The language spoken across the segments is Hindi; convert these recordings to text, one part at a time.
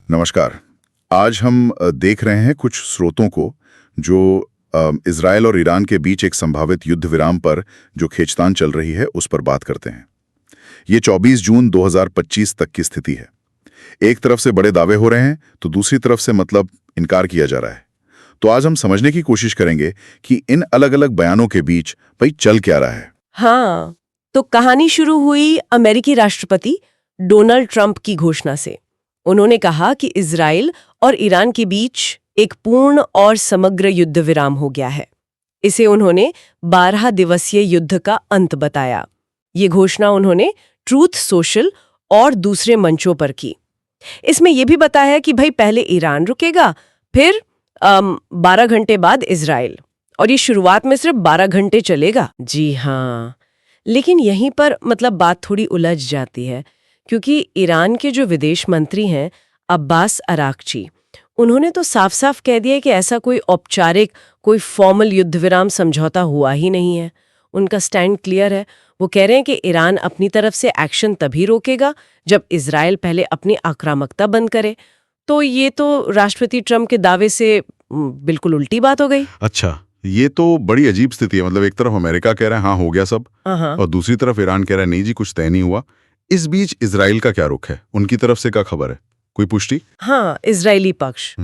नमस्कार। आज हम देख रहे हैं कुछ स्रोतों को जो इज़राइल और ईरान के बीच एक संभावित युद्ध विराम पर जो खींचतान चल रही है उस पर बात करते हैं। ये 24 जून 2025 तक की स्थिति है। एक तरफ से बड़े दावे हो रहे हैं तो दूसरी तरफ से मतलब इनकार किया जा रहा है। तो आज हम समझने की कोशिश करेंगे कि इन अलग अलग बयानों के बीच भाई चल क्या रहा है। हाँ, तो कहानी शुरू हुई अमेरिकी राष्ट्रपति डोनाल्ड ट्रंप की घोषणा से। उन्होंने कहा कि इजराइल और ईरान के बीच एक पूर्ण और समग्र युद्ध विराम हो गया है। इसे उन्होंने 12 दिवसीय युद्ध का अंत बताया। ये घोषणा उन्होंने ट्रूथ सोशल और दूसरे मंचों पर की। इसमें यह भी बताया कि भाई पहले ईरान रुकेगा, फिर 12 घंटे बाद इजराइल, और ये शुरुआत में सिर्फ 12 घंटे चलेगा। जी हाँ, लेकिन यहीं पर मतलब बात थोड़ी उलझ जाती है, क्योंकि ईरान के जो विदेश मंत्री हैं अब्बास अराक्ची, उन्होंने तो साफ साफ कह दिया कि ऐसा कोई औपचारिक, कोई फॉर्मल युद्ध विराम समझौता हुआ ही नहीं है। उनका स्टैंड क्लियर है। वो कह रहे हैं कि ईरान अपनी तरफ से एक्शन तभी रोकेगा जब इजराइल पहले अपनी आक्रामकता बंद करे। तो ये तो राष्ट्रपति ट्रंप के दावे से बिल्कुल उल्टी बात हो गई। अच्छा, ये तो बड़ी अजीब स्थिति है। मतलब एक तरफ अमेरिका कह रहा है हाँ हो गया सब, और दूसरी तरफ ईरान कह रहा है नहीं जी कुछ तय नहीं हुआ। इस बीच इजराइल का क्या रुख है? उनकी तरफ से क्या खबर है? कोई पुष्टि? हाँ, इजरायली पक्ष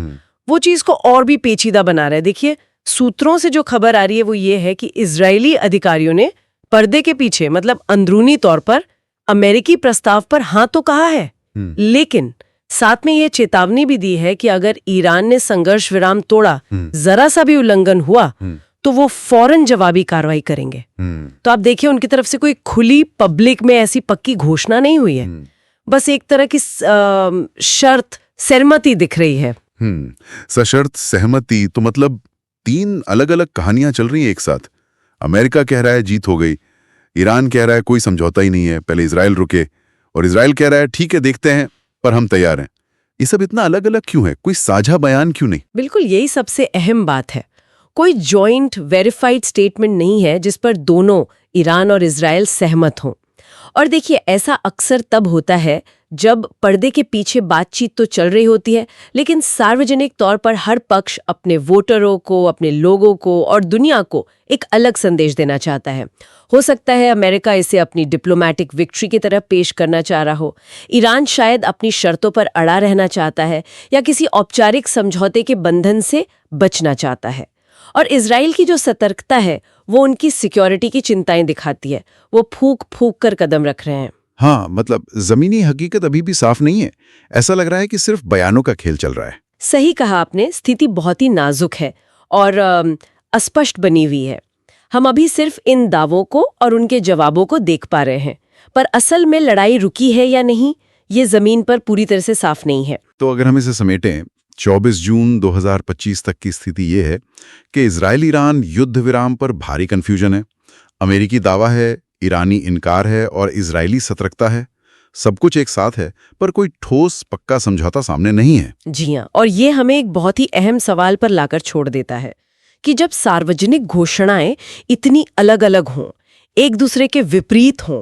वो चीज को और भी पेचीदा बना रहा है। देखिए, सूत्रों से जो खबर आ रही है वो ये है कि इजरायली अधिकारियों ने पर्दे के पीछे मतलब अंदरूनी तौर पर अमेरिकी प्रस्ताव पर हाँ तो कहा है, लेकिन साथ में ये चेतावनी भी दी है कि अगर ईरान ने संघर्ष विराम तोड़ा, जरा सा भी उल्लंघन हुआ, तो वो फौरन जवाबी कार्रवाई करेंगे। तो आप देखिए, उनकी तरफ से कोई खुली पब्लिक में ऐसी पक्की घोषणा नहीं हुई है, बस एक तरह की शर्त सहमति दिख रही है। सशर्त सहमति, तो मतलब 3 अलग अलग कहानियां चल रही हैं एक साथ। अमेरिका कह रहा है जीत हो गई, ईरान कह रहा है कोई समझौता ही नहीं है, पहले इजराइल रुके, और इजराइल कह रहा है ठीक है देखते हैं पर हम तैयार हैं। ये सब इतना अलग अलग क्यों है? कोई साझा बयान क्यों नहीं? बिल्कुल, यही सबसे अहम बात है। कोई जॉइंट वेरीफाइड स्टेटमेंट नहीं है जिस पर दोनों ईरान और इजराइल सहमत हों। और देखिए, ऐसा अक्सर तब होता है जब पर्दे के पीछे बातचीत तो चल रही होती है, लेकिन सार्वजनिक तौर पर हर पक्ष अपने वोटरों को, अपने लोगों को और दुनिया को एक अलग संदेश देना चाहता है। हो सकता है अमेरिका इसे अपनी डिप्लोमैटिक विक्ट्री की तरह पेश करना चाह रहा हो, ईरान शायद अपनी शर्तों पर अड़ा रहना चाहता है, या किसी औपचारिक समझौते के बंधन से बचना चाहता है। और इजराइल की जो सतर्कता है वो उनकी सिक्योरिटी की चिंताएं दिखाती है। वो फूक फूक कर कदम रख रहे हैं। हाँ, मतलब जमीनी हकीकत अभी भी साफ नहीं है। ऐसा लग रहा है कि सिर्फ बयानों का खेल चल रहा है। सही कहा आपने, स्थिति बहुत ही नाजुक है और अस्पष्ट बनी हुई है। हम अभी सिर्फ इन दावों को और उनके जवाबों को देख पा रहे हैं, पर असल में लड़ाई रुकी है या नहीं, ये जमीन पर पूरी तरह से साफ नहीं है। तो अगर हम इसे समेटें, 24 जून 2025 तक की स्थिति ये है कि इजराइल ईरान युद्ध विराम पर भारी कंफ्यूजन है। अमेरिकी दावा है, ईरानी इनकार है और इजरायली सतर्कता है। सब कुछ एक साथ है, पर कोई ठोस पक्का समझौता सामने नहीं है। जी हाँ, और ये हमें एक बहुत ही अहम सवाल पर लाकर छोड़ देता है कि जब सार्वजनिक घोषणाएं इतनी अलग अलग हों, एक दूसरे के विपरीत हों,